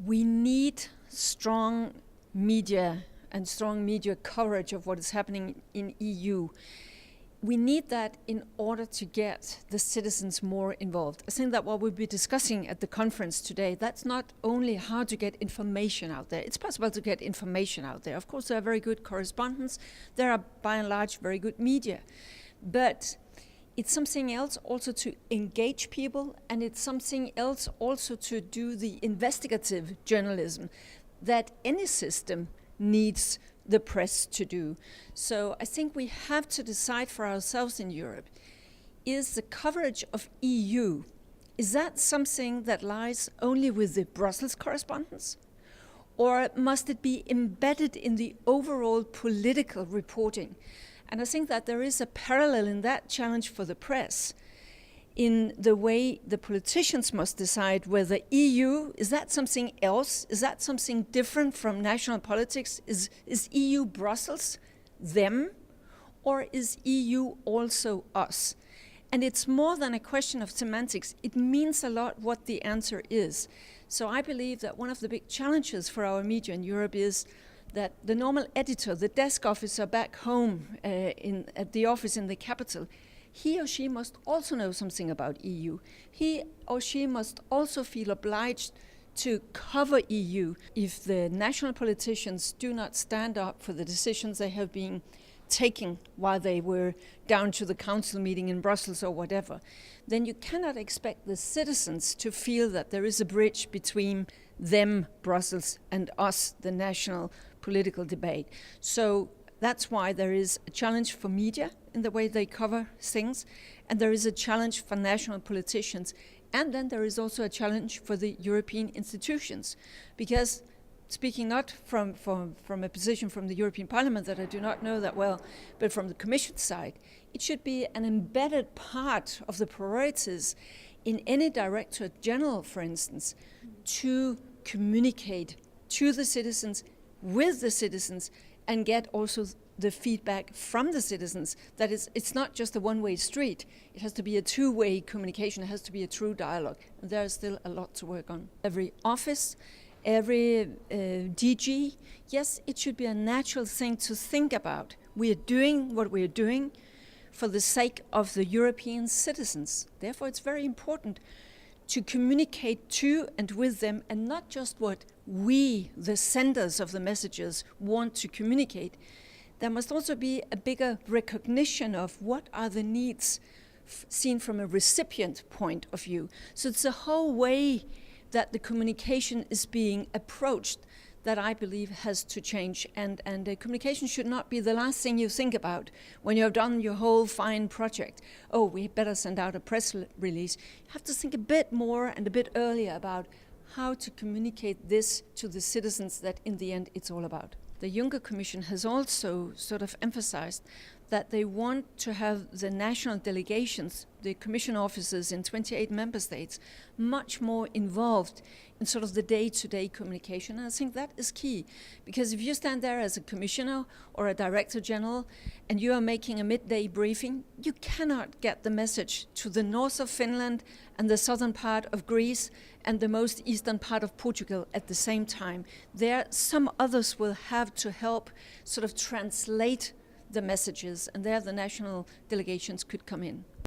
We need strong media and strong media coverage of what is happening in EU. We need that in order to get the citizens more involved. I think that what we'll be discussing at the conference today, that's not only how to get information out there. It's possible to get information out there. Of course, there are very good correspondents. There are, by and large, very good media. But it's something else also to engage people, and it's something else also to do the investigative journalism that any system needs the press to do. So I think we have to decide for ourselves in Europe, is the coverage of EU, is that something that lies only with the Brussels correspondents? Or must it be embedded in the overall political reporting? And I think that there is a parallel in that challenge for the press in the way the politicians must decide whether EU, is that something else? Is that something different from national politics? Is EU Brussels them? Or is EU also us? And it's more than a question of semantics. It means a lot what the answer is. So I believe that one of the big challenges for our media in Europe is that the normal editor, the desk officer back home at the office in the capital, he or she must also know something about EU. He or she must also feel obliged to cover EU if the national politicians do not stand up for the decisions they have been taking while they were down to the council meeting in Brussels or whatever. Then you cannot expect the citizens to feel that there is a bridge between them, Brussels, and us, the national political debate. So that's why there is a challenge for media in the way they cover things, and there is a challenge for national politicians. And then there is also a challenge for the European institutions, because speaking not from a position from the European Parliament that I do not know that well, but from the Commission side, it should be an embedded part of the priorities in any Directorate General, for instance, to communicate to the citizens, with the citizens, and get also the feedback from the citizens. That it's not just a one-way street. It has to be a two-way communication. It has to be a true dialogue. And there is still a lot to work on. Every office, every DG, yes, it should be a natural thing to think about. We are doing what we are doing for the sake of the European citizens. Therefore, it's very important to communicate to and with them, and not just what we, the senders of the messages, want to communicate. There must also be a bigger recognition of what are the needs seen from a recipient point of view. So it's the whole way that the communication is being approached that I believe has to change. And communication should not be the last thing you think about when you have done your whole fine project. Oh, we better send out a press release. You have to think a bit more and a bit earlier about how to communicate this to the citizens that in the end it's all about. The Juncker Commission has also sort of emphasized that they want to have the national delegations, the Commission offices in 28 member states, much more involved in sort of the day-to-day communication. And I think that is key, because if you stand there as a commissioner or a director general and you are making a midday briefing, you cannot get the message to the north of Finland and the southern part of Greece and the most eastern part of Portugal at the same time. There, some others will have to help sort of translate the messages, and there the national delegations could come in.